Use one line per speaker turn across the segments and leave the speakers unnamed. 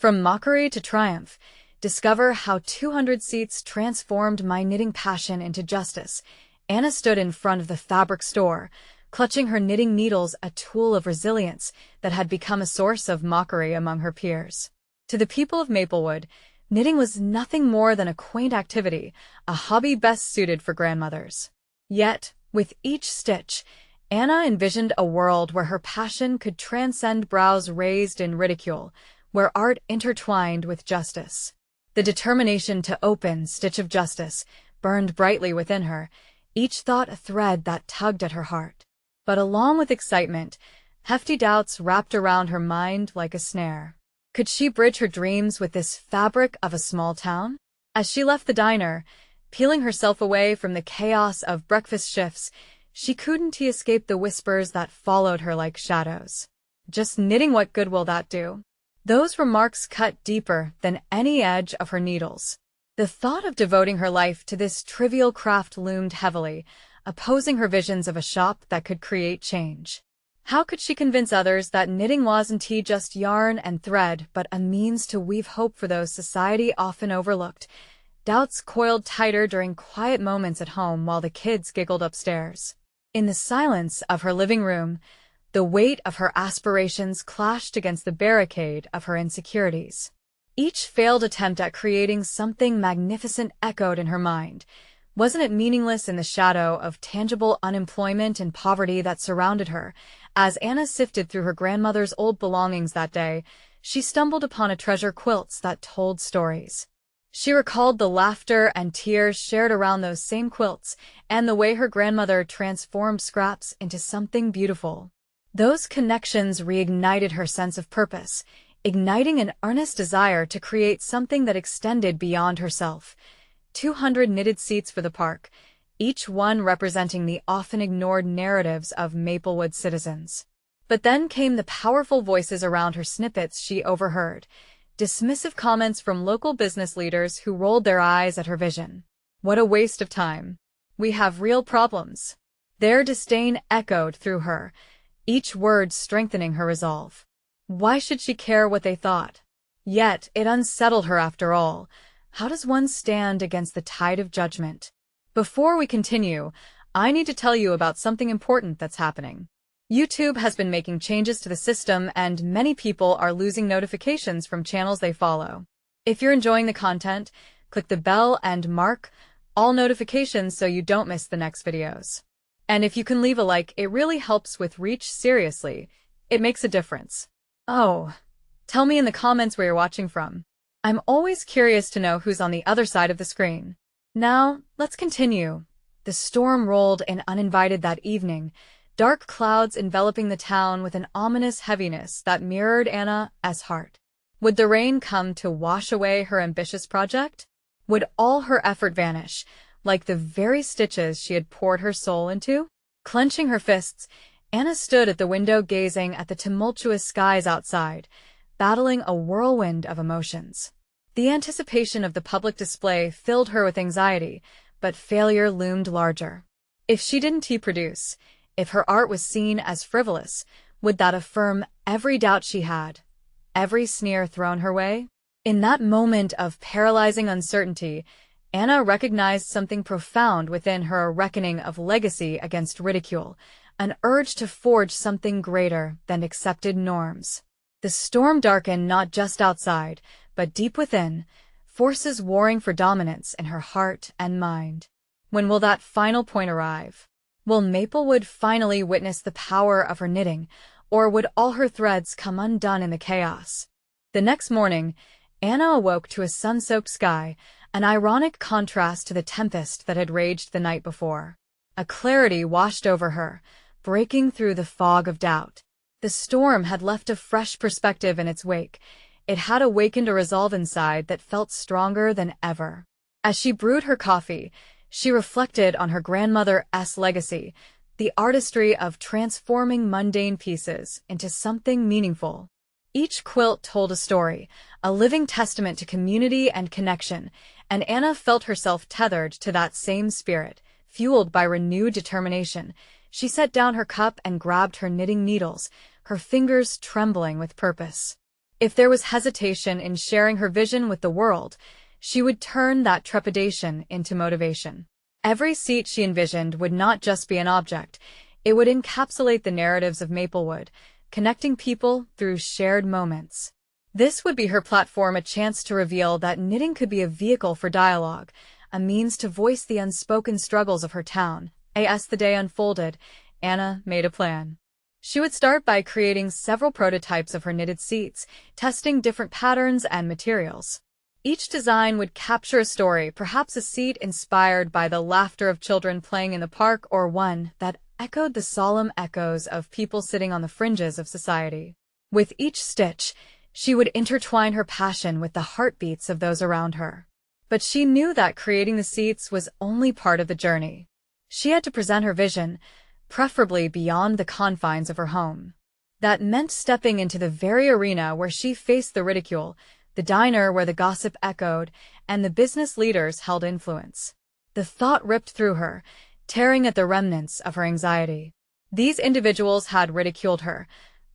From mockery to triumph, discover how 200 seats transformed my knitting passion into justice. Anna stood in front of the fabric store, clutching her knitting needles, a tool of resilience that had become a source of mockery among her peers. To the people of Maplewood, knitting was nothing more than a quaint activity, a hobby best suited for grandmothers. Yet, with each stitch, Anna envisioned a world where her passion could transcend brows raised in ridicule, where art intertwined with justice. The determination to open Stitch of Justice burned brightly within her, each thought a thread that tugged at her heart. But along with excitement, hefty doubts wrapped around her mind like a snare. Could she bridge her dreams with this fabric of a small town? As she left the diner, peeling herself away from the chaos of breakfast shifts, she couldn't escape the whispers that followed her like shadows. Just knitting, what good will that do? Those remarks cut deeper than any edge of her needles. The thought of devoting her life to this trivial craft loomed heavily, opposing her visions of a shop that could create change. How could she convince others that knitting wasn't just yarn and thread, but a means to weave hope for those society often overlooked? Doubts coiled tighter during quiet moments at home while the kids giggled upstairs. In the silence of her living room, the weight of her aspirations clashed against the barricade of her insecurities. Each failed attempt at creating something magnificent echoed in her mind. Wasn't it meaningless in the shadow of tangible unemployment and poverty that surrounded her? As Anna sifted through her grandmother's old belongings that day, she stumbled upon a treasure quilts that told stories. She recalled the laughter and tears shared around those same quilts, and the way her grandmother transformed scraps into something beautiful. Those connections reignited her sense of purpose, igniting an earnest desire to create something that extended beyond herself. 200 knitted seats for the park, each one representing the often ignored narratives of Maplewood citizens. But then came the powerful voices around her, snippets she overheard, dismissive comments from local business leaders who rolled their eyes at her vision. What a waste of time. We have real problems. Their disdain echoed through her, each word strengthening her resolve. Why should she care what they thought? Yet it unsettled her after all. How does one stand against the tide of judgment? Before we continue, I need to tell you about something important that's happening. YouTube has been making changes to the system, and many people are losing notifications from channels they follow. If you're enjoying the content, click the bell and mark all notifications so you don't miss the next videos. And if you can leave a like, it really helps with reach. Seriously, it makes a difference. Oh, tell me in the comments where you're watching from. I'm always curious to know who's on the other side of the screen. Now, let's continue. The storm rolled in uninvited that evening, dark clouds enveloping the town with an ominous heaviness that mirrored Anna's heart. Would the rain come to wash away her ambitious project? Would all her effort vanish, like the very stitches she had poured her soul into? Clenching her fists, Anna stood at the window gazing at the tumultuous skies outside, battling a whirlwind of emotions. The anticipation of the public display filled her with anxiety, but failure loomed larger. If she didn't produce, if her art was seen as frivolous, would that affirm every doubt she had, every sneer thrown her way? In that moment of paralyzing uncertainty, Anna recognized something profound within her, a reckoning of legacy against ridicule, an urge to forge something greater than accepted norms. The storm darkened not just outside, but deep within, forces warring for dominance in her heart and mind. When will that final point arrive? Will Maplewood finally witness the power of her knitting, or would all her threads come undone in the chaos? The next morning, Anna awoke to a sun-soaked sky, an ironic contrast to the tempest that had raged the night before. A clarity washed over her, breaking through the fog of doubt. The storm had left a fresh perspective in its wake. It had awakened a resolve inside that felt stronger than ever. As she brewed her coffee, she reflected on her grandmother's legacy, the artistry of transforming mundane pieces into something meaningful. Each quilt told a story, a living testament to community and connection, and Anna felt herself tethered to that same spirit. Fueled by renewed determination, she set down her cup and grabbed her knitting needles, her fingers trembling with purpose. If there was hesitation in sharing her vision with the world, she would turn that trepidation into motivation. Every seat she envisioned would not just be an object, it would encapsulate the narratives of Maplewood, connecting people through shared moments. This would be her platform, a chance to reveal that knitting could be a vehicle for dialogue, a means to voice the unspoken struggles of her town. As the day unfolded, Anna made a plan. She would start by creating several prototypes of her knitted seats, testing different patterns and materials. Each design would capture a story, perhaps a seat inspired by the laughter of children playing in the park, or one that echoed the solemn echoes of people sitting on the fringes of society. With each stitch, she would intertwine her passion with the heartbeats of those around her. But she knew that creating the seats was only part of the journey. She had to present her vision, preferably beyond the confines of her home. That meant stepping into the very arena where she faced the ridicule, the diner where the gossip echoed, and the business leaders held influence. The thought ripped through her, tearing at the remnants of her anxiety. These individuals had ridiculed her.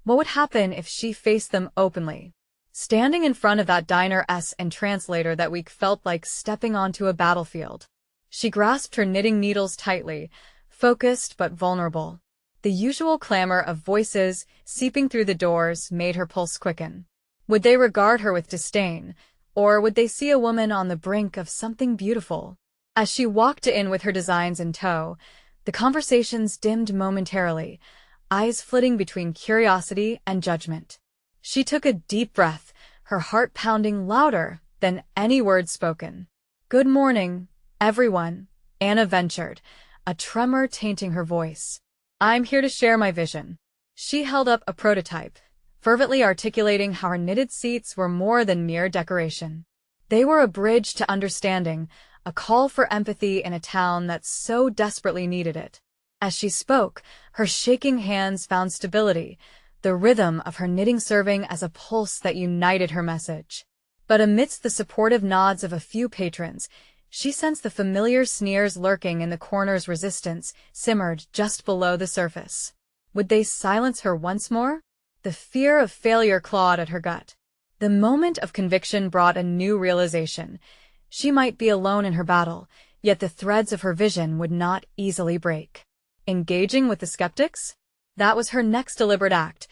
What would happen if she faced them openly? Standing in front of that diner's translator that week felt like stepping onto a battlefield. She grasped her knitting needles tightly, focused but vulnerable. The usual clamor of voices seeping through the doors made her pulse quicken. Would they regard her with disdain, or would they see a woman on the brink of something beautiful? As she walked in with her designs in tow, the conversations dimmed momentarily, eyes flitting between curiosity and judgment. She took a deep breath, her heart pounding louder than any word spoken. "Good morning, everyone," Anna ventured, a tremor tainting her voice. "I'm here to share my vision." She held up a prototype, fervently articulating how her knitted seats were more than mere decoration. They were a bridge to understanding, a call for empathy in a town that so desperately needed it. As she spoke, her shaking hands found stability, the rhythm of her knitting serving as a pulse that united her message. But amidst the supportive nods of a few patrons, she sensed the familiar sneers lurking in the corners. Resistance simmered just below the surface. Would they silence her once more? The fear of failure clawed at her gut. The moment of conviction brought a new realization. She might be alone in her battle, yet the threads of her vision would not easily break. Engaging with the skeptics? That was her next deliberate act.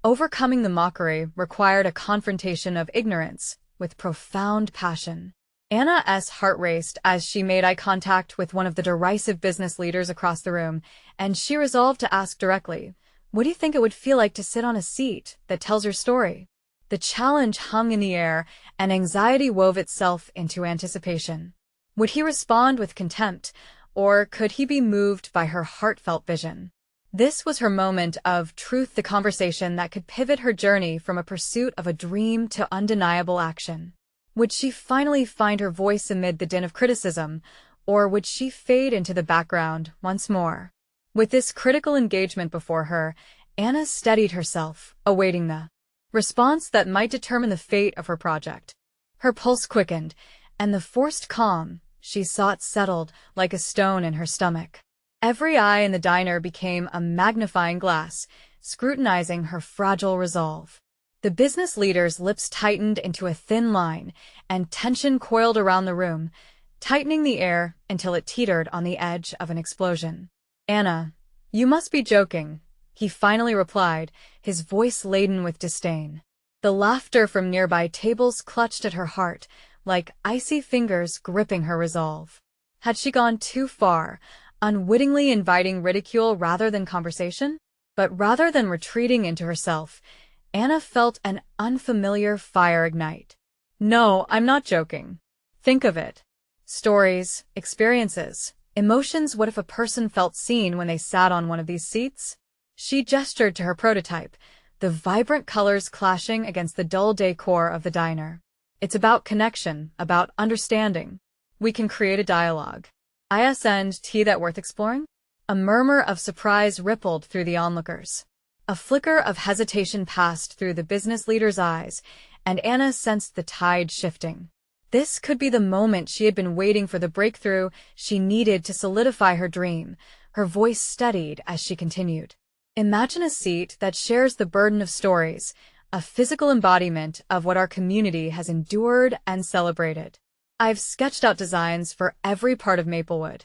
Overcoming the mockery required a confrontation of ignorance with profound passion. Anna's heart raced as she made eye contact with one of the derisive business leaders across the room, and she resolved to ask directly, "What do you think it would feel like to sit on a seat that tells your story?" The challenge hung in the air, and anxiety wove itself into anticipation. Would he respond with contempt, or could he be moved by her heartfelt vision? This was her moment of truth, the conversation that could pivot her journey from a pursuit of a dream to undeniable action. Would she finally find her voice amid the din of criticism, or would she fade into the background once more? With this critical engagement before her, Anna steadied herself, awaiting the response that might determine the fate of her project. Her pulse quickened, and the forced calm she sought settled like a stone in her stomach. Every eye in the diner became a magnifying glass, scrutinizing her fragile resolve. The business leader's lips tightened into a thin line, and tension coiled around the room, tightening the air until it teetered on the edge of an explosion. "Anna, you must be joking," he finally replied, his voice laden with disdain. The laughter from nearby tables clutched at her heart, like icy fingers gripping her resolve. Had she gone too far, unwittingly inviting ridicule rather than conversation? But rather than retreating into herself, Anna felt an unfamiliar fire ignite. "No, I'm not joking. Think of it. Stories, experiences, emotions. What if a person felt seen when they sat on one of these seats?" She gestured to her prototype, the vibrant colors clashing against the dull decor of the diner. "It's about connection, about understanding. We can create a dialogue. Isn't that worth exploring?" A murmur of surprise rippled through the onlookers. A flicker of hesitation passed through the business leader's eyes, and Anna sensed the tide shifting. This could be the moment she had been waiting for, the breakthrough she needed to solidify her dream. Her voice steadied as she continued. "Imagine a seat that shares the burden of stories, a physical embodiment of what our community has endured and celebrated. I've sketched out designs for every part of Maplewood: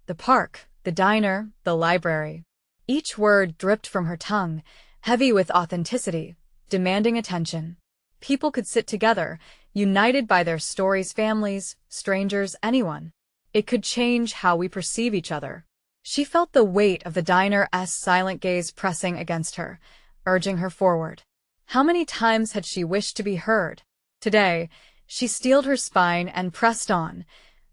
the park, the diner, the library. Each word dripped from her tongue, heavy with authenticity, demanding attention. People could sit together, united by their stories, families, strangers, anyone. It could change how we perceive each other. She felt the weight of the diner's silent gaze pressing against her, urging her forward. How many times had she wished to be heard? Today, she steeled her spine and pressed on.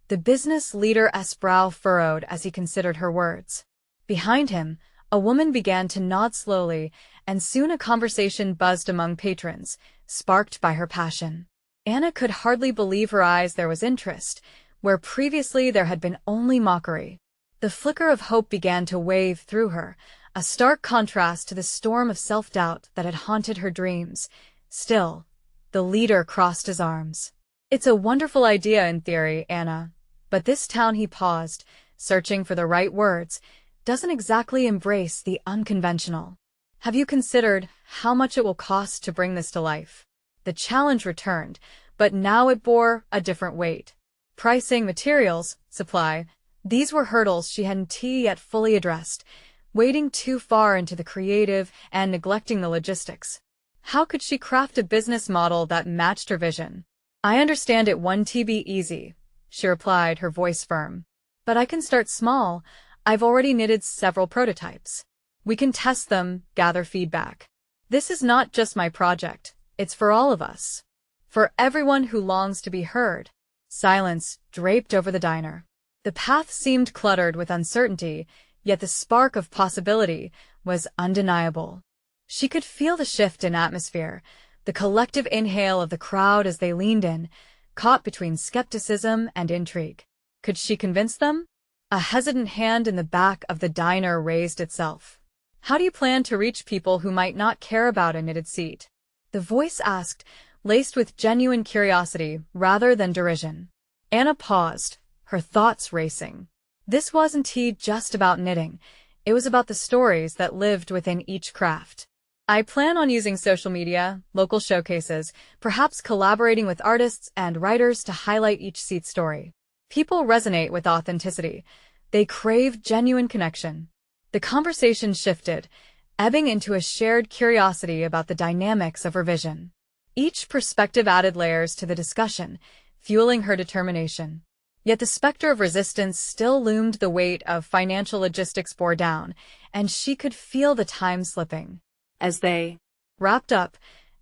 The business leader's brow furrowed as he considered her words. Behind him, a woman began to nod slowly, and soon a conversation buzzed among patrons, sparked by her passion. Anna could hardly believe her eyes. There was interest, where previously there had been only mockery. The flicker of hope began to wave through her, a stark contrast to the storm of self-doubt that had haunted her dreams. Still, the leader crossed his arms. "It's a wonderful idea in theory, Anna, but this town," he paused, searching for the right words, "doesn't exactly embrace the unconventional. Have you considered how much it will cost to bring this to life?" The challenge returned, but now it bore a different weight. Pricing, materials, supply, these were hurdles she hadn't yet fully addressed, wading too far into the creative and neglecting the logistics. How could she craft a business model that matched her vision? "I understand it won't be easy," she replied, her voice firm. "But I can start small. I've already knitted several prototypes. We can test them, gather feedback. This is not just my project, it's for all of us. For everyone who longs to be heard." Silence draped over the diner. The path seemed cluttered with uncertainty, yet the spark of possibility was undeniable. She could feel the shift in atmosphere, the collective inhale of the crowd as they leaned in, caught between skepticism and intrigue. Could she convince them? A hesitant hand in the back of the diner raised itself. "How do you plan to reach people who might not care about a knitted seat?" The voice asked, laced with genuine curiosity rather than derision. Anna paused, her thoughts racing. This wasn't just about knitting. It was about the stories that lived within each craft. "I plan on using social media, local showcases, perhaps collaborating with artists and writers to highlight each seat story. People resonate with authenticity. They crave genuine connection." The conversation shifted, ebbing into a shared curiosity about the dynamics of her vision. Each perspective added layers to the discussion, fueling her determination. Yet the specter of resistance still loomed. The weight of financial logistics bore down, and she could feel the time slipping. As they wrapped up,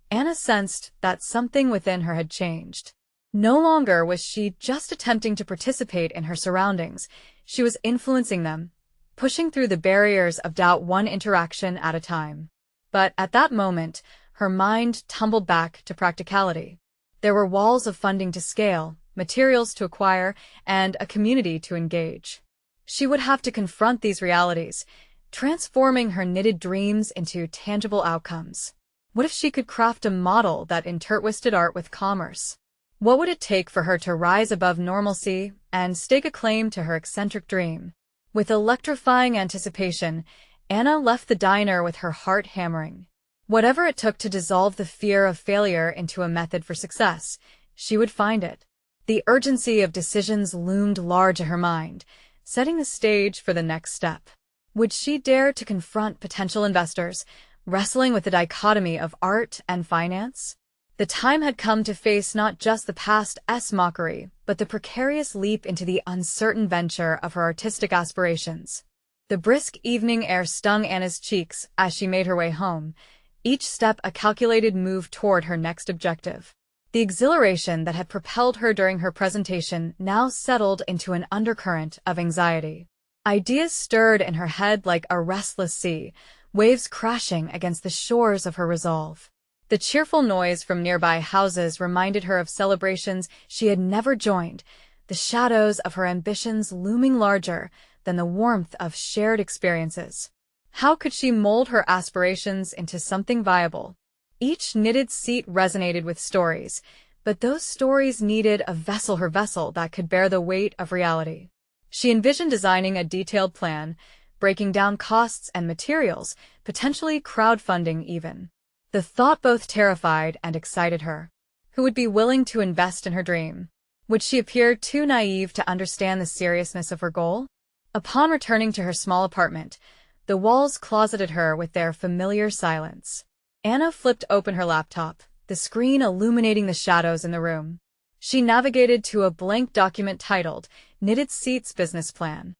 Anna sensed that something within her had changed. No longer was she just attempting to participate in her surroundings, she was influencing them, pushing through the barriers of doubt one interaction at a time. But at that moment, her mind tumbled back to practicality. There were walls of funding to scale, materials to acquire, and a community to engage. She would have to confront these realities, transforming her knitted dreams into tangible outcomes. What if she could craft a model that intertwisted art with commerce? What would it take for her to rise above normalcy and stake a claim to her eccentric dream? With electrifying anticipation, Anna left the diner with her heart hammering. Whatever it took to dissolve the fear of failure into a method for success, she would find it. The urgency of decisions loomed large in her mind, setting the stage for the next step. Would she dare to confront potential investors, wrestling with the dichotomy of art and finance? The time had come to face not just the past's mockery, but the precarious leap into the uncertain venture of her artistic aspirations. The brisk evening air stung Anna's cheeks as she made her way home, each step a calculated move toward her next objective. The exhilaration that had propelled her during her presentation now settled into an undercurrent of anxiety. Ideas stirred in her head like a restless sea, waves crashing against the shores of her resolve. The cheerful noise from nearby houses reminded her of celebrations she had never joined, the shadows of her ambitions looming larger than the warmth of shared experiences. How could she mold her aspirations into something viable? Each knitted seat resonated with stories, but those stories needed a vessel, her vessel, that could bear the weight of reality. She envisioned designing a detailed plan, breaking down costs and materials, potentially crowdfunding even. The thought both terrified and excited her. Who would be willing to invest in her dream? Would she appear too naive to understand the seriousness of her goal? Upon returning to her small apartment, the walls closeted her with their familiar silence. Anna flipped open her laptop, the screen illuminating the shadows in the room. She navigated to a blank document titled, Knitted Seats Business Plan.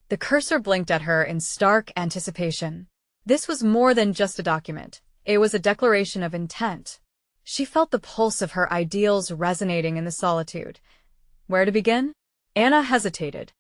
The cursor blinked at her in stark anticipation. This was more than just a document. It was a declaration of intent. She felt the pulse of her ideals resonating in the solitude. Where to begin? Anna hesitated.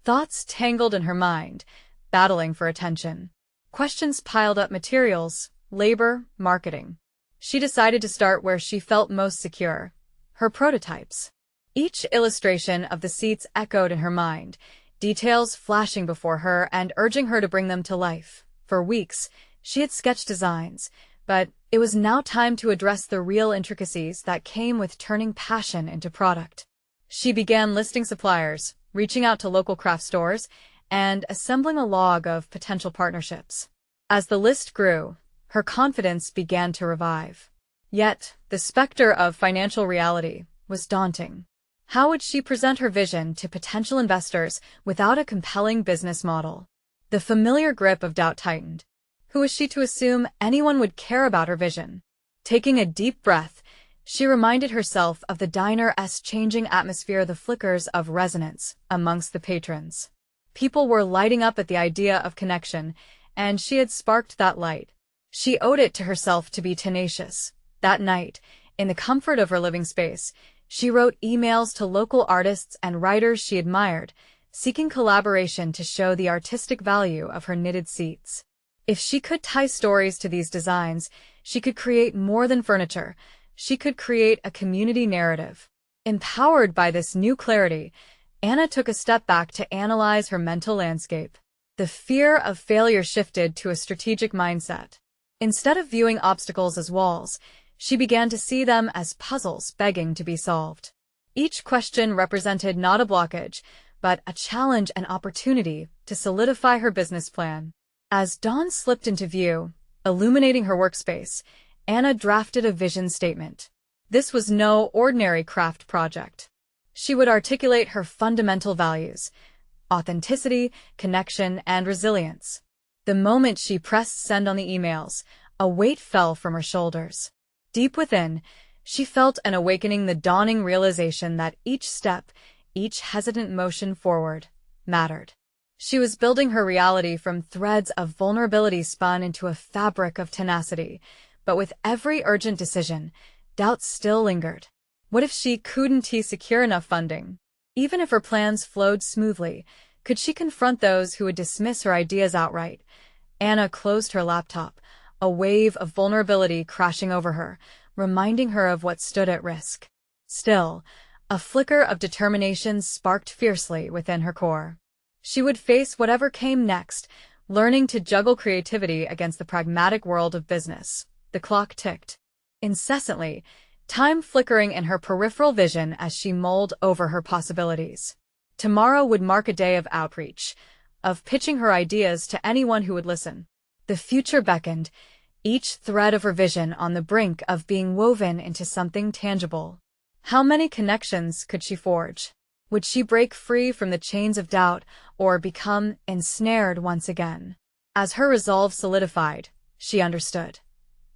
Thoughts tangled in her mind, battling for attention. Questions piled up: materials, labor, marketing. She decided to start where she felt most secure: her prototypes. Each illustration of the seats echoed in her mind, details flashing before her and urging her to bring them to life. For weeks, she had sketched designs, but it was now time to address the real intricacies that came with turning passion into product. She began listing suppliers, reaching out to local craft stores, and assembling a log of potential partnerships. As the list grew, her confidence began to revive. Yet, the specter of financial reality was daunting. How would she present her vision to potential investors without a compelling business model? The familiar grip of doubt tightened. Who was she to assume anyone would care about her vision? Taking a deep breath, she reminded herself of the diner's changing atmosphere, the flickers of resonance amongst the patrons. People were lighting up at the idea of connection, and she had sparked that light. She owed it to herself to be tenacious. That night, in the comfort of her living space, she wrote emails to local artists and writers she admired, seeking collaboration to show the artistic value of her knitted seats. If she could tie stories to these designs, she could create more than furniture. She could create a community narrative. Empowered by this new clarity, Anna took a step back to analyze her mental landscape. The fear of failure shifted to a strategic mindset. Instead of viewing obstacles as walls, she began to see them as puzzles begging to be solved. Each question represented not a blockage, but a challenge and opportunity to solidify her business plan. As dawn slipped into view, illuminating her workspace, Anna drafted a vision statement. This was no ordinary craft project. She would articulate her fundamental values: authenticity, connection, and resilience. The moment she pressed send on the emails, a weight fell from her shoulders. Deep within, she felt an awakening, the dawning realization that each step, each hesitant motion forward, mattered. She was building her reality from threads of vulnerability spun into a fabric of tenacity, but with every urgent decision, doubts still lingered. What if she couldn't secure enough funding? Even if her plans flowed smoothly, could she confront those who would dismiss her ideas outright? Anna closed her laptop, a wave of vulnerability crashing over her, reminding her of what stood at risk. Still, a flicker of determination sparked fiercely within her core. She would face whatever came next, learning to juggle creativity against the pragmatic world of business. The clock ticked incessantly, time flickering in her peripheral vision as she mulled over her possibilities. Tomorrow would mark a day of outreach, of pitching her ideas to anyone who would listen. The future beckoned, each thread of her vision on the brink of being woven into something tangible. How many connections could she forge? Would she break free from the chains of doubt or become ensnared once again? As her resolve solidified, she understood.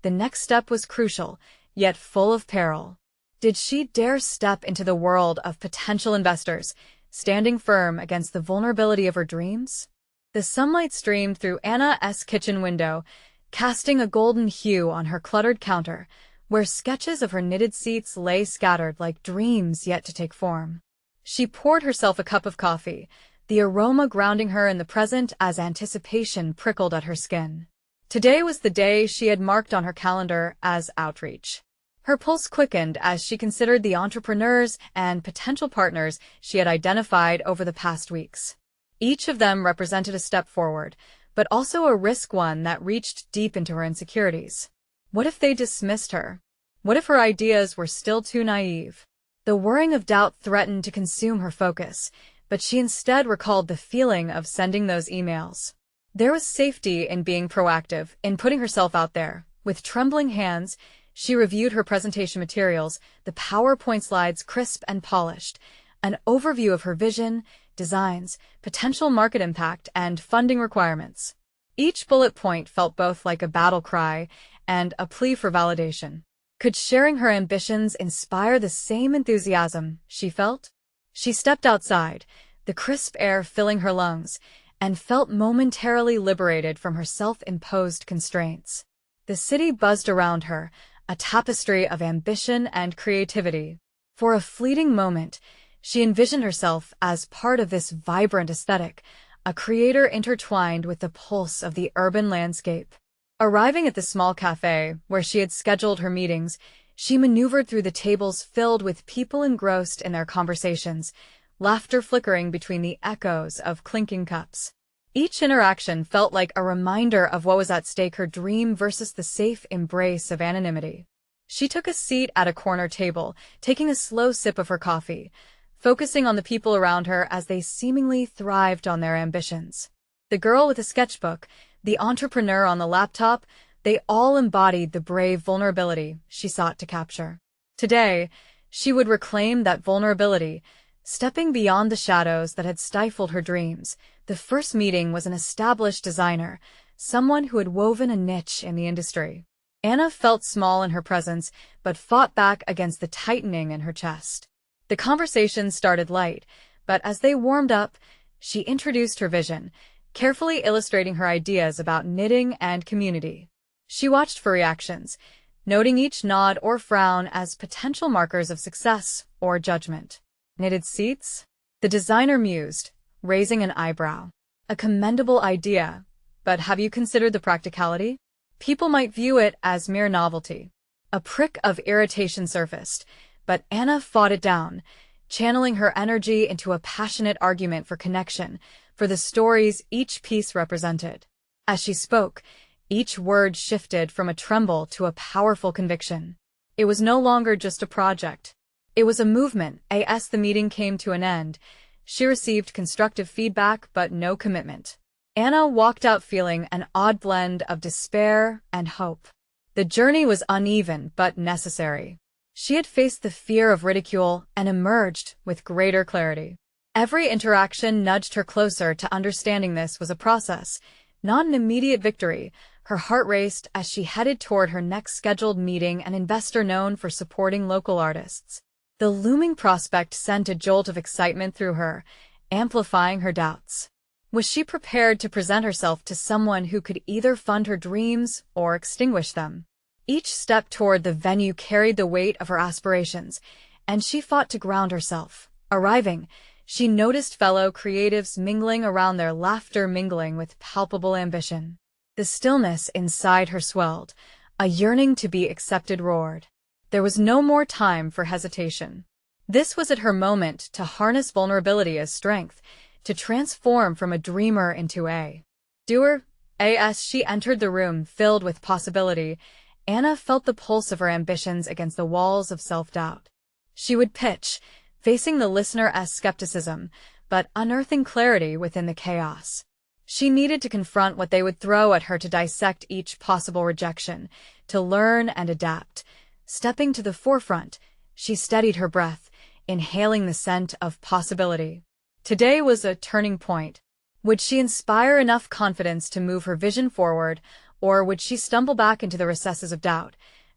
The next step was crucial, yet full of peril. Did she dare step into the world of potential investors, standing firm against the vulnerability of her dreams? The sunlight streamed through Anna's kitchen window, casting a golden hue on her cluttered counter, where sketches of her knitted seats lay scattered like dreams yet to take form. She poured herself a cup of coffee, the aroma grounding her in the present as anticipation prickled at her skin. Today was the day she had marked on her calendar as outreach. Her pulse quickened as she considered the entrepreneurs and potential partners she had identified over the past weeks. Each of them represented a step forward, but also a risk, one that reached deep into her insecurities. What if they dismissed her? What if her ideas were still too naive? The whirring of doubt threatened to consume her focus, but she instead recalled the feeling of sending those emails. There was safety in being proactive, in putting herself out there, With trembling hands, she reviewed her presentation materials, the PowerPoint slides crisp and polished, an overview of her vision, designs, potential market impact, and funding requirements. Each bullet point felt both like a battle cry and a plea for validation. Could sharing her ambitions inspire the same enthusiasm she felt? She stepped outside, the crisp air filling her lungs, and felt momentarily liberated from her self-imposed constraints. The city buzzed around her, a tapestry of ambition and creativity. For a fleeting moment, she envisioned herself as part of this vibrant aesthetic, a creator intertwined with the pulse of the urban landscape. Arriving at the small cafe where she had scheduled her meetings, she maneuvered through the tables filled with people engrossed in their conversations, laughter flickering between the echoes of clinking cups. Each interaction felt like a reminder of what was at stake: her dream versus the safe embrace of anonymity. She took a seat at a corner table, taking a slow sip of her coffee, focusing on the people around her as they seemingly thrived on their ambitions. The girl with a sketchbook, the entrepreneur on the laptop, they all embodied the brave vulnerability she sought to capture. Today, she would reclaim that vulnerability, stepping beyond the shadows that had stifled her dreams. The first meeting was an established designer, someone who had woven a niche in the industry. Anna felt small in her presence, but fought back against the tightening in her chest. The conversation started light, but as they warmed up, she introduced her vision, carefully illustrating her ideas about knitting and community. She watched for reactions, noting each nod or frown as potential markers of success or judgment. Knitted seats? The designer mused, raising an eyebrow. A commendable idea, but have you considered the practicality? People might view it as mere novelty. A prick of irritation surfaced, but Anna fought it down, channeling her energy into a passionate argument for connection, for the stories each piece represented. As she spoke, each word shifted from a tremble to a powerful conviction. It was no longer just a project. It was a movement. As the meeting came to an end, she received constructive feedback but no commitment. Anna walked out feeling an odd blend of despair and hope. The journey was uneven but necessary. She had faced the fear of ridicule and emerged with greater clarity. Every interaction nudged her closer to understanding this was a process, not an immediate victory. Her heart raced as she headed toward her next scheduled meeting, an investor known for supporting local artists. The looming prospect sent a jolt of excitement through her, amplifying her doubts. Was she prepared to present herself to someone who could either fund her dreams or extinguish them? Each step toward the venue carried the weight of her aspirations, and she fought to ground herself. Arriving, she noticed fellow creatives mingling around, their laughter mingling with palpable ambition. The stillness inside her swelled, a yearning to be accepted roared. There was no more time for hesitation. This was at her moment to harness vulnerability as strength, to transform from a dreamer into a doer. As she entered the room filled with possibility, Anna felt the pulse of her ambitions against the walls of self-doubt. She would pitch, facing the listener-esque skepticism, but unearthing clarity within the chaos. She needed to confront what they would throw at her, to dissect each possible rejection, to learn and adapt. Stepping to the forefront, she steadied her breath, inhaling the scent of possibility. Today was a turning point. Would she inspire enough confidence to move her vision forward, or would she stumble back into the recesses of doubt?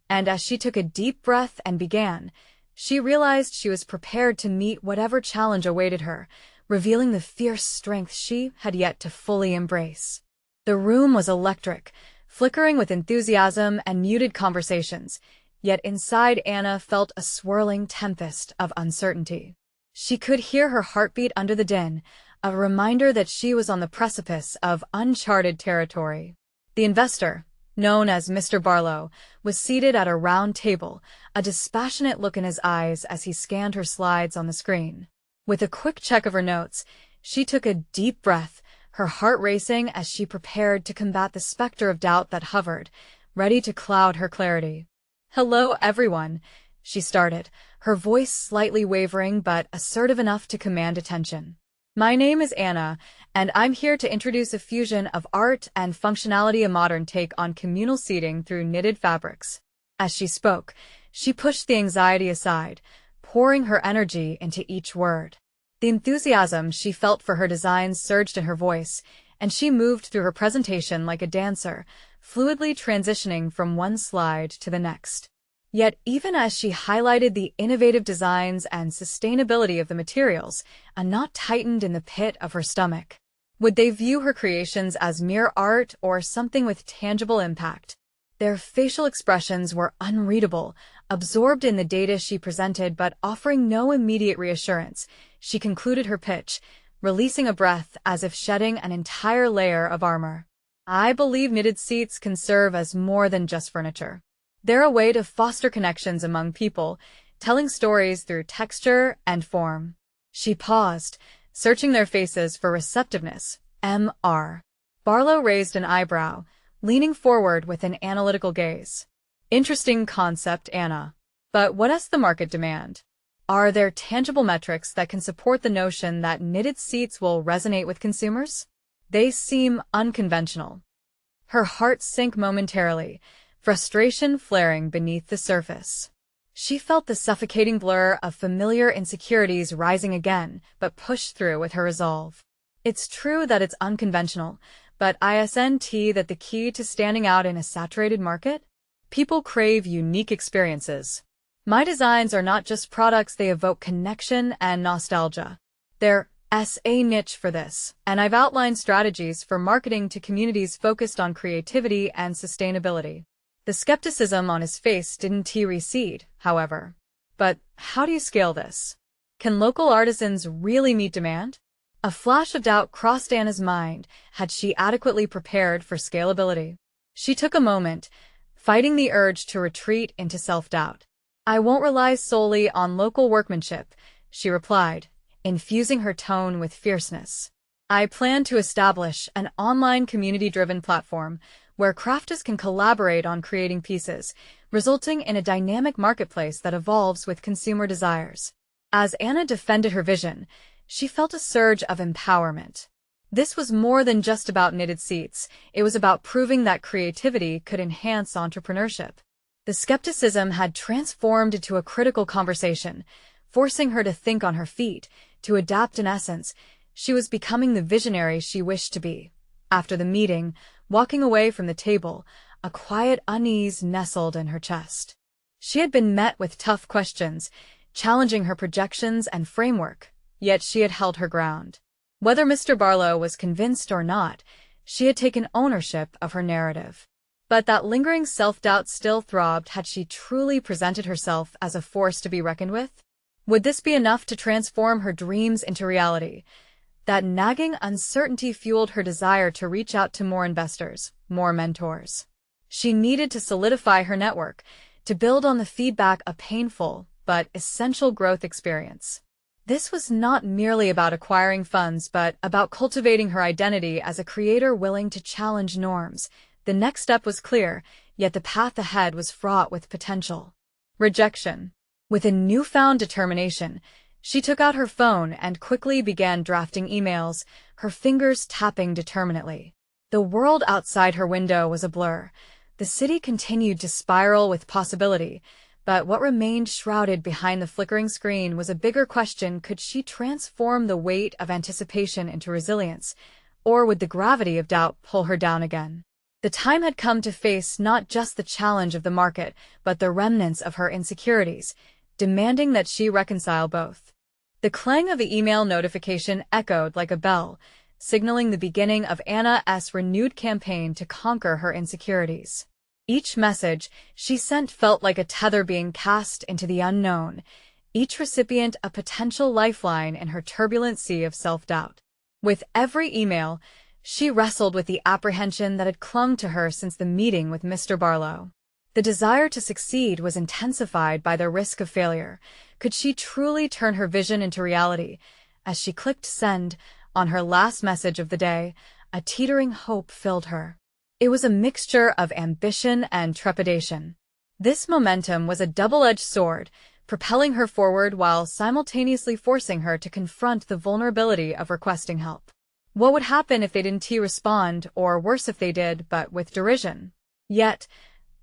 And as she took a deep breath and began, she realized she was prepared to meet whatever challenge awaited her, revealing the fierce strength she had yet to fully embrace. The room was electric, flickering with enthusiasm and muted conversations, yet inside Anna felt a swirling tempest of uncertainty. She could hear her heartbeat under the din, a reminder that she was on the precipice of uncharted territory. The investor, known as Mr. Barlow, was seated at a round table, a dispassionate look in his eyes as he scanned her slides on the screen. With a quick check of her notes, she took a deep breath, her heart racing as she prepared to combat the specter of doubt that hovered, ready to cloud her clarity. "Hello, everyone," she started, her voice slightly wavering but assertive enough to command attention. My name is Anna, and I'm here to introduce a fusion of art and functionality, a modern take on communal seating through knitted fabrics. As she spoke, she pushed the anxiety aside, pouring her energy into each word. The enthusiasm she felt for her designs surged in her voice, and she moved through her presentation like a dancer, fluidly transitioning from one slide to the next. Yet even as she highlighted the innovative designs and sustainability of the materials, a knot tightened in the pit of her stomach. Would they view her creations as mere art or something with tangible impact? Their facial expressions were unreadable, absorbed in the data she presented but offering no immediate reassurance. She concluded her pitch, releasing a breath as if shedding an entire layer of armor. I believe knitted seats can serve as more than just furniture. They're a way to foster connections among people, telling stories through texture and form. She paused, searching their faces for receptiveness. Mr. Barlow raised an eyebrow, leaning forward with an analytical gaze. Interesting concept, Anna. But what does the market demand? Are there tangible metrics that can support the notion that knitted seats will resonate with consumers? They seem unconventional. Her heart sank momentarily, frustration flaring beneath the surface. She felt the suffocating blur of familiar insecurities rising again, but pushed through with her resolve. It's true that it's unconventional, but isn't that the key to standing out in a saturated market? People crave unique experiences. My designs are not just products, they evoke connection and nostalgia. There's a niche for this, and I've outlined strategies for marketing to communities focused on creativity and sustainability. The skepticism on his face didn't recede, however. But how do you scale this? Can local artisans really meet demand? A flash of doubt crossed Anna's mind. Had she adequately prepared for scalability? She took a moment, fighting the urge to retreat into self-doubt. I won't rely solely on local workmanship, she replied, infusing her tone with fierceness. I plan to establish an online community-driven platform where crafters can collaborate on creating pieces, resulting in a dynamic marketplace that evolves with consumer desires. As Anna defended her vision, she felt a surge of empowerment. This was more than just about knitted seats, it was about proving that creativity could enhance entrepreneurship. The skepticism had transformed into a critical conversation, forcing her to think on her feet, to adapt. In essence, she was becoming the visionary she wished to be. After the meeting, walking away from the table, a quiet unease nestled in her chest. She had been met with tough questions, challenging her projections and framework, yet she had held her ground. Whether Mr. Barlow was convinced or not, she had taken ownership of her narrative. But that lingering self-doubt still throbbed. Had she truly presented herself as a force to be reckoned with? Would this be enough to transform her dreams into reality? That nagging uncertainty fueled her desire to reach out to more investors, more mentors. She needed to solidify her network, to build on the feedback, a painful but essential growth experience. This was not merely about acquiring funds, but about cultivating her identity as a creator willing to challenge norms. The next step was clear, yet the path ahead was fraught with potential. Rejection. With a newfound determination, she took out her phone and quickly began drafting emails, her fingers tapping determinedly. The world outside her window was a blur. The city continued to spiral with possibility, but what remained shrouded behind the flickering screen was a bigger question. Could she transform the weight of anticipation into resilience, or would the gravity of doubt pull her down again? The time had come to face not just the challenge of the market, but the remnants of her insecurities, demanding that she reconcile both. The clang of the email notification echoed like a bell, signaling the beginning of Anna's renewed campaign to conquer her insecurities. Each message she sent felt like a tether being cast into the unknown, each recipient a potential lifeline in her turbulent sea of self-doubt. With every email, she wrestled with the apprehension that had clung to her since the meeting with Mr. Barlow. The desire to succeed was intensified by the risk of failure. Could she truly turn her vision into reality? As she clicked send on her last message of the day, a teetering hope filled her. It was a mixture of ambition and trepidation. This momentum was a double-edged sword, propelling her forward while simultaneously forcing her to confront the vulnerability of requesting help. What would happen if they didn't respond, or worse if they did, but with derision? Yet,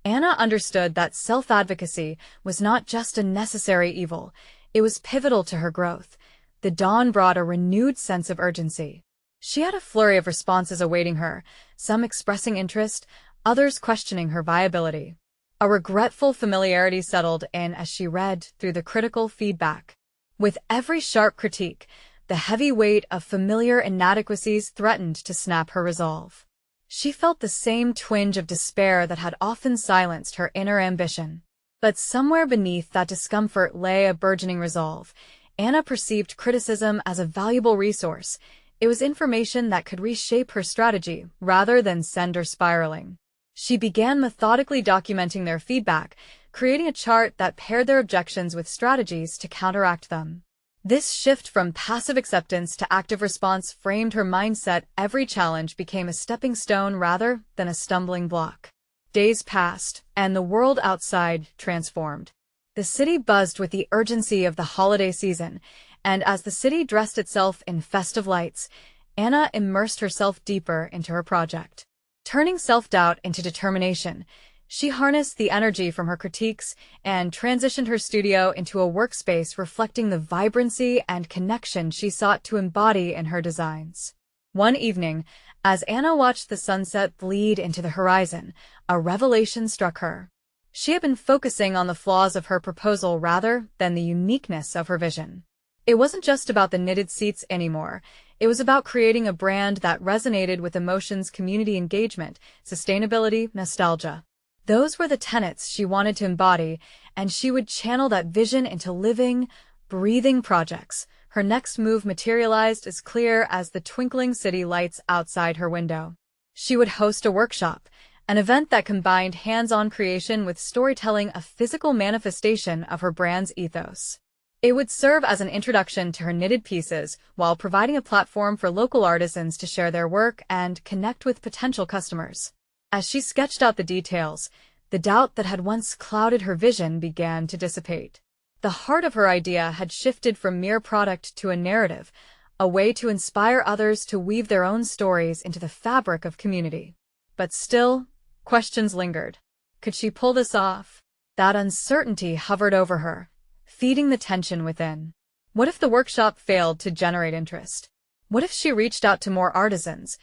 Anna understood that self-advocacy was not just a necessary evil, it was pivotal to her growth. The dawn brought a renewed sense of urgency. She had a flurry of responses awaiting her, some expressing interest, others questioning her viability. A regretful familiarity settled in as she read through the critical feedback. With every sharp critique, the heavy weight of familiar inadequacies threatened to snap her resolve. She felt the same twinge of despair that had often silenced her inner ambition. But somewhere beneath that discomfort lay a burgeoning resolve. Anna perceived criticism as a valuable resource. It was information that could reshape her strategy rather than send her spiraling. She began methodically documenting their feedback, creating a chart that paired their objections with strategies to counteract them. This shift from passive acceptance to active response framed her mindset. Every challenge became a stepping stone rather than a stumbling block. Days passed, and the world outside transformed. The city buzzed with the urgency of the holiday season, and as the city dressed itself in festive lights, Anna immersed herself deeper into her project. Turning self-doubt into determination, she harnessed the energy from her critiques and transitioned her studio into a workspace reflecting the vibrancy and connection she sought to embody in her designs. One evening, as Anna watched the sunset bleed into the horizon, a revelation struck her. She had been focusing on the flaws of her proposal rather than the uniqueness of her vision. It wasn't just about the knitted seats anymore. It was about creating a brand that resonated with emotions, community engagement, sustainability, nostalgia. Those were the tenets she wanted to embody, and she would channel that vision into living, breathing projects. Her next move materialized as clear as the twinkling city lights outside her window. She would host a workshop, an event that combined hands-on creation with storytelling, a physical manifestation of her brand's ethos. It would serve as an introduction to her knitted pieces while providing a platform for local artisans to share their work and connect with potential customers. As she sketched out the details, the doubt that had once clouded her vision began to dissipate. The heart of her idea had shifted from mere product to a narrative, a way to inspire others to weave their own stories into the fabric of community. But still, questions lingered. Could she pull this off? That uncertainty hovered over her, feeding the tension within. What if the workshop failed to generate interest? What if she reached out to more artisans,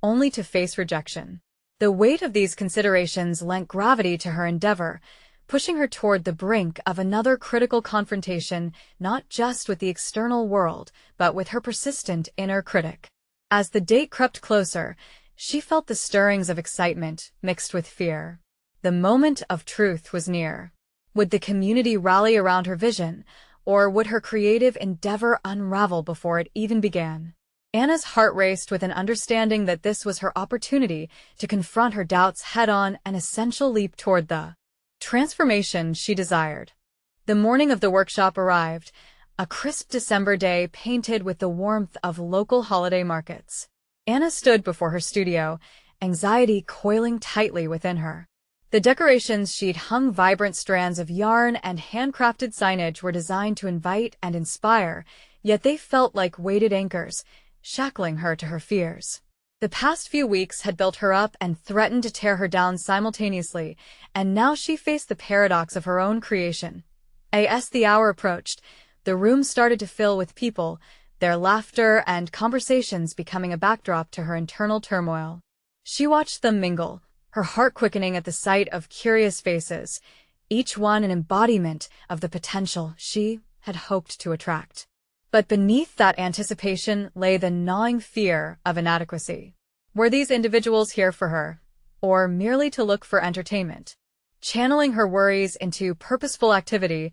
only to face rejection? The weight of these considerations lent gravity to her endeavor, pushing her toward the brink of another critical confrontation, not just with the external world, but with her persistent inner critic. As the date crept closer, she felt the stirrings of excitement mixed with fear. The moment of truth was near. Would the community rally around her vision, or would her creative endeavor unravel before it even began? Anna's heart raced with an understanding that this was her opportunity to confront her doubts head-on, an essential leap toward the transformation she desired. The morning of the workshop arrived, a crisp December day painted with the warmth of local holiday markets. Anna stood before her studio, anxiety coiling tightly within her. The decorations she'd hung vibrant strands of yarn and handcrafted signage were designed to invite and inspire, yet they felt like weighted anchors, shackling her to her fears. The past few weeks had built her up and threatened to tear her down simultaneously, and now she faced the paradox of her own creation. As the hour approached, the room started to fill with people, their laughter and conversations becoming a backdrop to her internal turmoil. She watched them mingle, her heart quickening at the sight of curious faces, each one an embodiment of the potential she had hoped to attract. But beneath that anticipation lay the gnawing fear of inadequacy. Were these individuals here for her, or merely to look for entertainment? Channeling her worries into purposeful activity,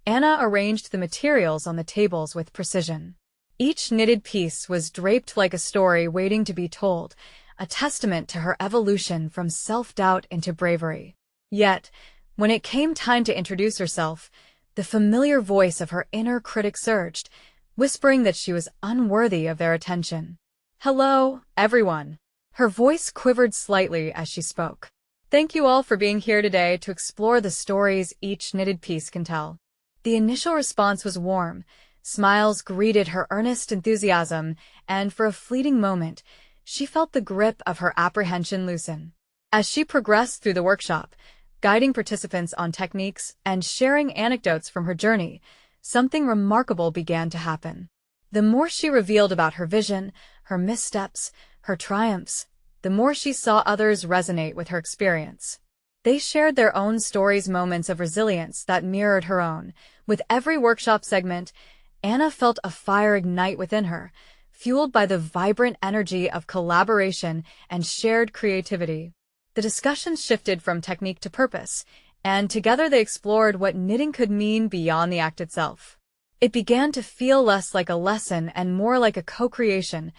Anna arranged the materials on the tables with precision. Each knitted piece was draped like a story waiting to be told, a testament to her evolution from self-doubt into bravery. Yet, when it came time to introduce herself, the familiar voice of her inner critic surged, whispering that she was unworthy of their attention. "Hello, everyone." Her voice quivered slightly as she spoke. "Thank you all for being here today to explore the stories each knitted piece can tell. The initial response was warm. Smiles greeted her earnest enthusiasm, and for a fleeting moment, she felt the grip of her apprehension loosen. As she progressed through the workshop, guiding participants on techniques and sharing anecdotes from her journey, something remarkable began to happen. The more she revealed about her vision, her missteps, her triumphs, the more she saw others resonate with her experience. They shared their own stories, moments of resilience that mirrored her own. With every workshop segment, Anna felt a fire ignite within her, fueled by the vibrant energy of collaboration and shared creativity. The discussion shifted from technique to purpose, and together they explored what knitting could mean beyond the act itself. It began to feel less like a lesson and more like a co-creation,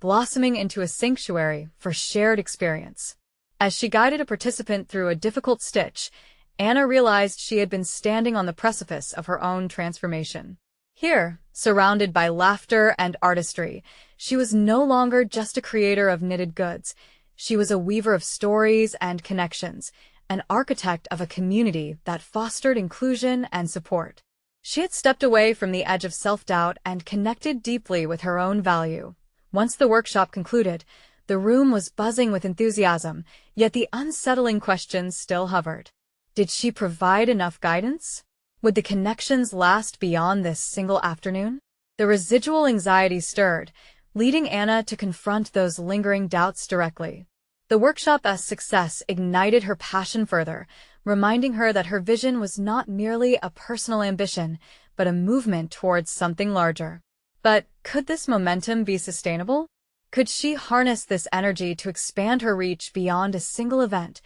blossoming into a sanctuary for shared experience. As she guided a participant through a difficult stitch, Anna realized she had been standing on the precipice of her own transformation. Here, surrounded by laughter and artistry, she was no longer just a creator of knitted goods. She was a weaver of stories and connections, an architect of a community that fostered inclusion and support. She had stepped away from the edge of self-doubt and connected deeply with her own value. Once the workshop concluded, the room was buzzing with enthusiasm, yet the unsettling questions still hovered. Did she provide enough guidance? Would the connections last beyond this single afternoon? The residual anxiety stirred, leading Anna to confront those lingering doubts directly. The workshop's success ignited her passion further, reminding her that her vision was not merely a personal ambition, but a movement towards something larger. But could this momentum be sustainable? Could she harness this energy to expand her reach beyond a single event?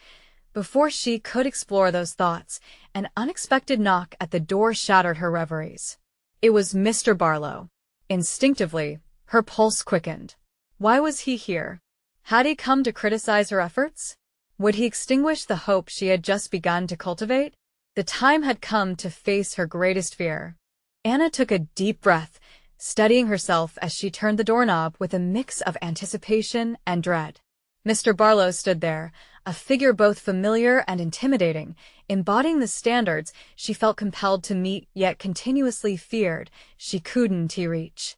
Before she could explore those thoughts, an unexpected knock at the door shattered her reveries. It was Mr. Barlow. Instinctively, her pulse quickened. Why was he here? Had he come to criticize her efforts? Would he extinguish the hope she had just begun to cultivate? The time had come to face her greatest fear. Anna took a deep breath, steadying herself as she turned the doorknob with a mix of anticipation and dread. Mr. Barlow stood there, a figure both familiar and intimidating, embodying the standards she felt compelled to meet yet continuously feared she couldn't reach.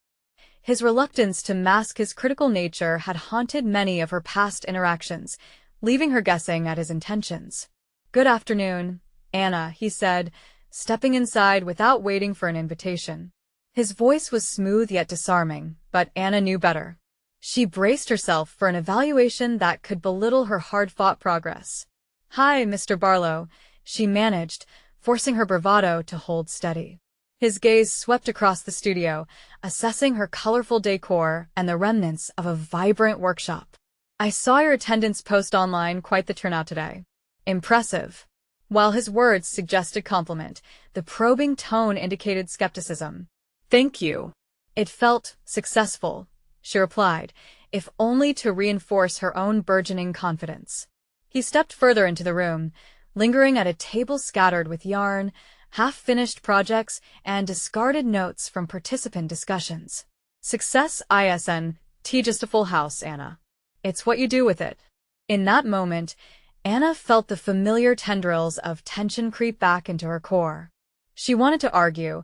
His reluctance to mask his critical nature had haunted many of her past interactions, leaving her guessing at his intentions. "Good afternoon, Anna," he said, stepping inside without waiting for an invitation. His voice was smooth yet disarming, but Anna knew better. She braced herself for an evaluation that could belittle her hard-fought progress. "Hi, Mr. Barlow," she managed, forcing her bravado to hold steady. His gaze swept across the studio, assessing her colorful decor and the remnants of a vibrant workshop. "I saw your attendance post online, quite the turnout today. Impressive." While his words suggested compliment, the probing tone indicated skepticism. "Thank you." It felt successful, she replied, if only to reinforce her own burgeoning confidence. He stepped further into the room, lingering at a table scattered with yarn, half-finished projects, and discarded notes from participant discussions. "Success isn't just a full house, Anna. It's what you do with it." In that moment, Anna felt the familiar tendrils of tension creep back into her core. She wanted to argue,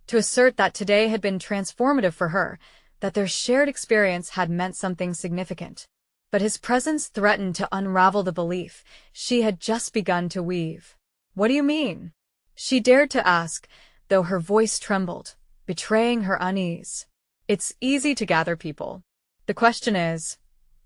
to assert that today had been transformative for her, that their shared experience had meant something significant. But his presence threatened to unravel the belief she had just begun to weave. "What do you mean?" she dared to ask, though her voice trembled, betraying her unease. "It's easy to gather people. The question is,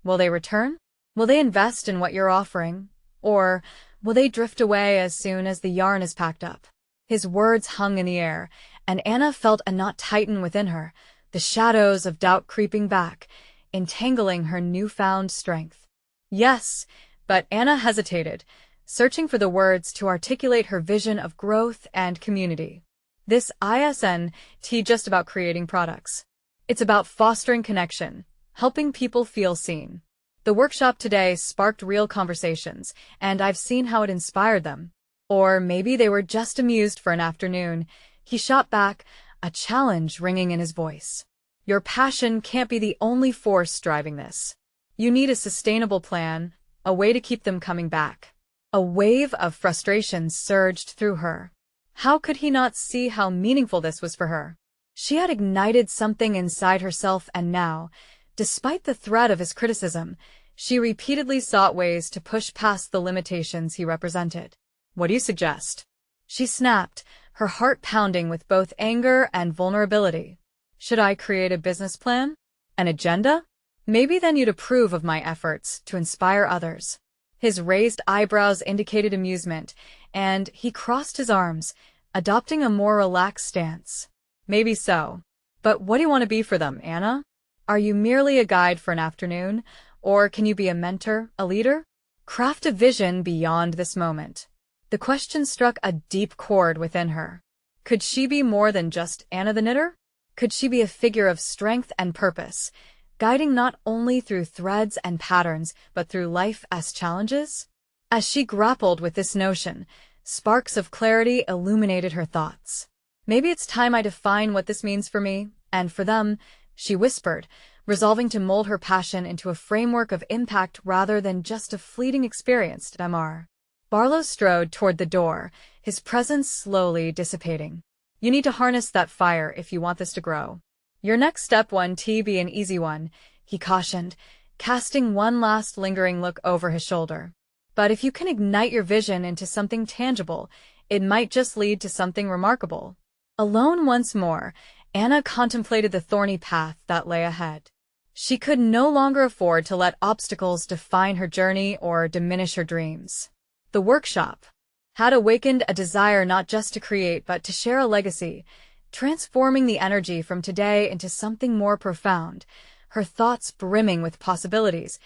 will they return? Will they invest in what you're offering? Or will they drift away as soon as the yarn is packed up?" His words hung in the air, and Anna felt a knot tighten within her, the shadows of doubt creeping back, entangling her newfound strength. "Yes," but Anna hesitated, searching for the words to articulate her vision of growth and community. "This isn't just about creating products. It's about fostering connection, helping people feel seen. The workshop today sparked real conversations, and I've seen how it inspired them. Or maybe they were just amused for an afternoon." He shot back, a challenge ringing in his voice. "Your passion can't be the only force driving this. You need a sustainable plan, a way to keep them coming back." A wave of frustration surged through her. How could he not see how meaningful this was for her? She had ignited something inside herself, and now, despite the threat of his criticism, she repeatedly sought ways to push past the limitations he represented. "What do you suggest?" she snapped, her heart pounding with both anger and vulnerability. "Should I create a business plan? An agenda? Maybe then you'd approve of my efforts to inspire others." His raised eyebrows indicated amusement, and he crossed his arms, adopting a more relaxed stance. "Maybe so. But what do you want to be for them, Anna? Are you merely a guide for an afternoon, or can you be a mentor, a leader? Craft a vision beyond this moment." The question struck a deep chord within her. Could she be more than just Anna the knitter? Could she be a figure of strength and purpose, guiding not only through threads and patterns, but through life as challenges? As she grappled with this notion, sparks of clarity illuminated her thoughts. "Maybe it's time I define what this means for me, and for them," she whispered, resolving to mold her passion into a framework of impact rather than just a fleeting experience. Mr. Barlow strode toward the door, his presence slowly dissipating. "You need to harness that fire if you want this to grow. Your next step won't be an easy one," he cautioned, casting one last lingering look over his shoulder. "But if you can ignite your vision into something tangible, it might just lead to something remarkable." Alone once more, Anna contemplated the thorny path that lay ahead. She could no longer afford to let obstacles define her journey or diminish her dreams. The workshop had awakened a desire not just to create but to share a legacy, transforming the energy from today into something more profound. Her thoughts brimming with possibilities,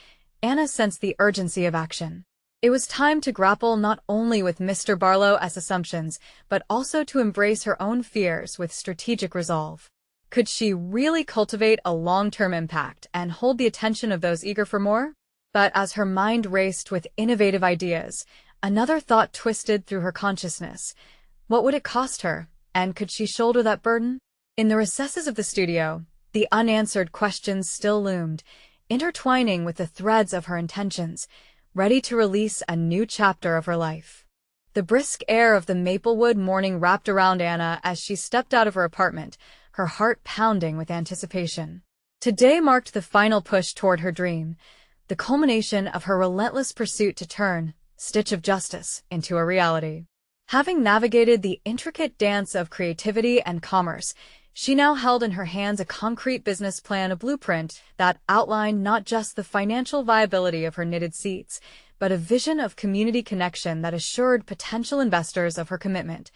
Anna sensed the urgency of action. It was time to grapple not only with Mr. Barlow's assumptions, but also to embrace her own fears with strategic resolve. Could she really cultivate a long-term impact and hold the attention of those eager for more? But as her mind raced with innovative ideas, another thought twisted through her consciousness. What would it cost her, and could she shoulder that burden? In the recesses of the studio, the unanswered questions still loomed, intertwining with the threads of her intentions, ready to release a new chapter of her life. The brisk air of the Maplewood morning wrapped around Anna as she stepped out of her apartment, her heart pounding with anticipation. Today marked the final push toward her dream, the culmination of her relentless pursuit to turn Stitch of Justice into a reality. Having navigated the intricate dance of creativity and commerce, she now held in her hands a concrete business plan, a blueprint that outlined not just the financial viability of her knitted seats, but a vision of community connection that assured potential investors of her commitment.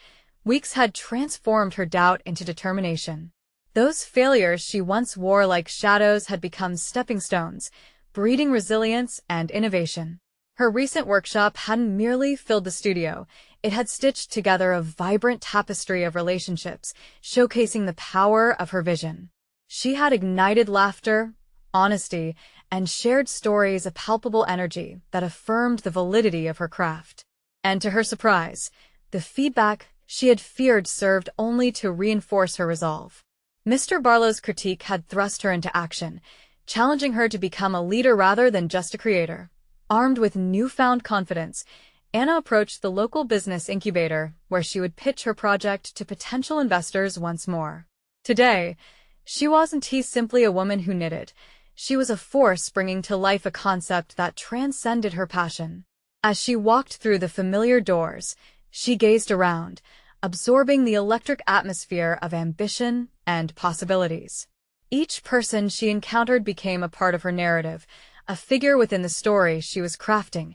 Weeks had transformed her doubt into determination. Those failures she once wore like shadows had become stepping stones, breeding resilience and innovation. Her recent workshop hadn't merely filled the studio, it had stitched together a vibrant tapestry of relationships, showcasing the power of her vision. She had ignited laughter, honesty, and shared stories, a palpable energy that affirmed the validity of her craft. And to her surprise, the feedback she had feared served only to reinforce her resolve. Mr. Barlow's critique had thrust her into action, challenging her to become a leader rather than just a creator. Armed with newfound confidence, Anna approached the local business incubator, where she would pitch her project to potential investors once more. Today, she wasn't simply a woman who knitted. She was a force bringing to life a concept that transcended her passion. As she walked through the familiar doors, she gazed around, absorbing the electric atmosphere of ambition and possibilities. Each person she encountered became a part of her narrative, a figure within the story she was crafting.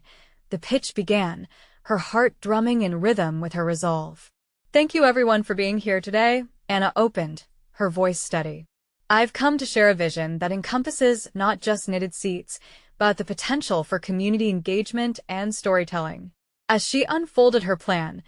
The pitch began, her heart drumming in rhythm with her resolve. "Thank you everyone for being here today," Anna opened, her voice steady. "I've come to share a vision that encompasses not just knitted seats, but the potential for community engagement and storytelling." As she unfolded her plan,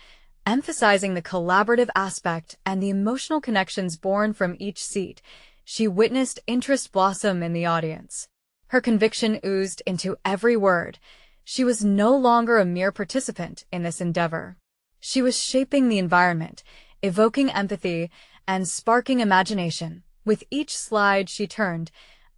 emphasizing the collaborative aspect and the emotional connections born from each seat, she witnessed interest blossom in the audience. Her conviction oozed into every word. She was no longer a mere participant in this endeavor. She was shaping the environment, evoking empathy, and sparking imagination. With each slide she turned,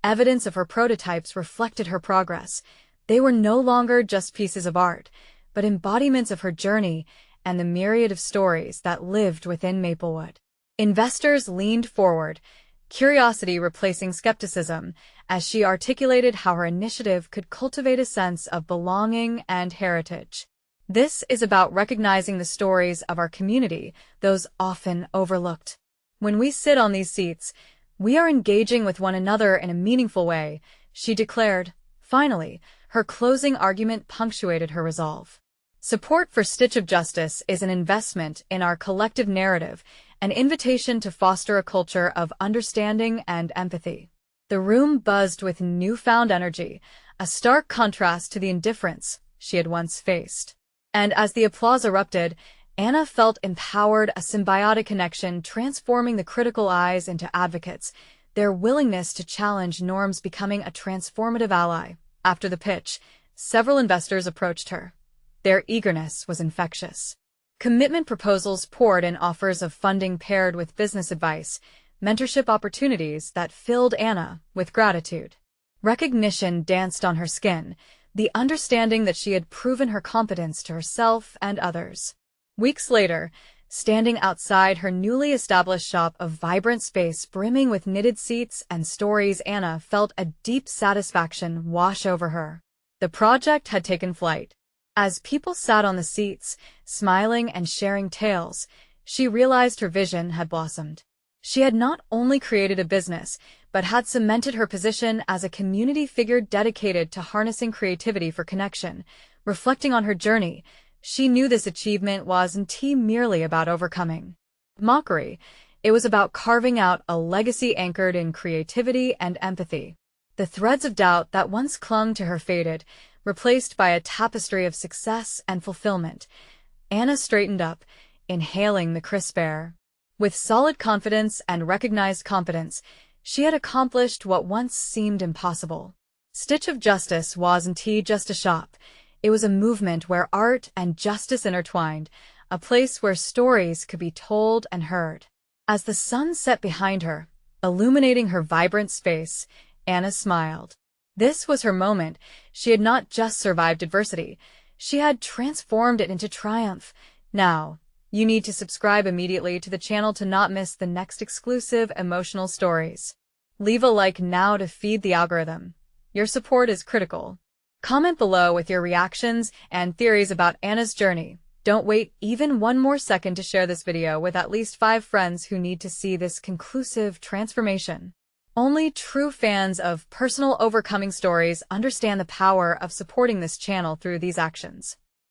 evidence of her prototypes reflected her progress. They were no longer just pieces of art, but embodiments of her journey, and the myriad of stories that lived within Maplewood. Investors leaned forward, curiosity replacing skepticism, as she articulated how her initiative could cultivate a sense of belonging and heritage. This is about recognizing the stories of our community, those often overlooked. When we sit on these seats, we are engaging with one another in a meaningful way, she declared. Finally, her closing argument punctuated her resolve. Support for Stitch of Justice is an investment in our collective narrative, an invitation to foster a culture of understanding and empathy. The room buzzed with newfound energy, a stark contrast to the indifference she had once faced. And as the applause erupted, Anna felt empowered, a symbiotic connection transforming the critical eyes into advocates, their willingness to challenge norms becoming a transformative ally. After the pitch, several investors approached her. Their eagerness was infectious. Commitment proposals poured in, offers of funding paired with business advice, mentorship opportunities that filled Anna with gratitude. Recognition danced on her skin, the understanding that she had proven her competence to herself and others. Weeks later, standing outside her newly established shop, a vibrant space brimming with knitted seats and stories, Anna felt a deep satisfaction wash over her. The project had taken flight. As people sat on the seats, smiling and sharing tales, she realized her vision had blossomed. She had not only created a business, but had cemented her position as a community figure dedicated to harnessing creativity for connection. Reflecting on her journey, she knew this achievement wasn't merely about overcoming mockery. It was about carving out a legacy anchored in creativity and empathy. The threads of doubt that once clung to her faded, replaced by a tapestry of success and fulfillment. Anna straightened up, inhaling the crisp air. With solid confidence and recognized competence, she had accomplished what once seemed impossible. Stitch of Justice wasn't just a shop. It was a movement where art and justice intertwined, a place where stories could be told and heard. As the sun set behind her, illuminating her vibrant space, Anna smiled. This was her moment. She had not just survived adversity, she had transformed it into triumph. Now, you need to subscribe immediately to the channel to not miss the next exclusive emotional stories. Leave a like now to feed the algorithm. Your support is critical. Comment below with your reactions and theories about Anna's journey. Don't wait even one more second to share this video with at least 5 friends who need to see this conclusive transformation. Only true fans of personal overcoming stories understand the power of supporting this channel through these actions.